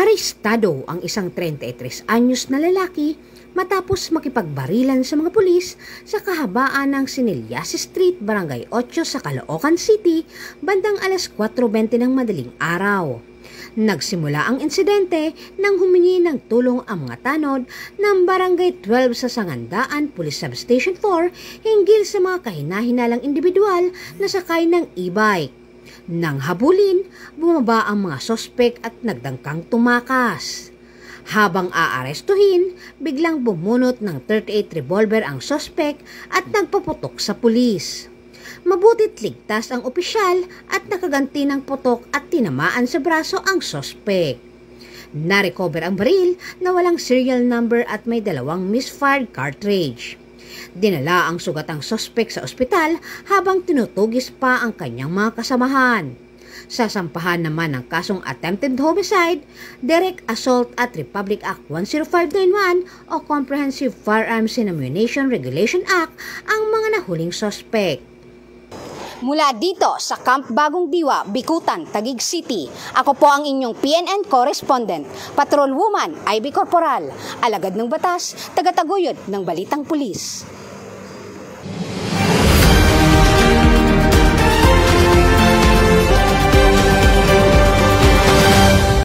Arestado ang isang 33 anyos na lalaki matapos makipagbarilan sa mga pulis sa kahabaan ng Sinilyas Street, Barangay 8 sa Caloocan City, bandang alas 4:20 ng madaling araw. Nagsimula ang insidente nang humingi ng tulong ang mga tanod ng Barangay 12 sa Sangandaan Police Substation 4 hinggil sa mga kahinahinalang individual na sakay ng e-bike. Nang habulin, bumaba ang mga sospek at nagdangkang tumakas. Habang aarestuhin, biglang bumunot ng 38 revolver ang sospek at nagpaputok sa pulis. Mabuti't ligtas ang opisyal at nakaganti ng putok at tinamaan sa braso ang sospek. Narecover ang baril na walang serial number at may 2 misfired cartridge. Dinala ang sugatang sospek sa ospital habang tinutugis pa ang kanyang mga kasamahan. Sasampahan naman ng kasong attempted homicide, direct assault at Republic Act 10591 o Comprehensive Firearms and Ammunition Regulation Act ang mga nahuling sospek. Mula dito sa Camp Bagong Diwa, Bicutan, Taguig City, ako po ang inyong PNN correspondent, Patrolwoman Ivy Corporal, alagad ng batas, tagataguyod ng Balitang Pulis.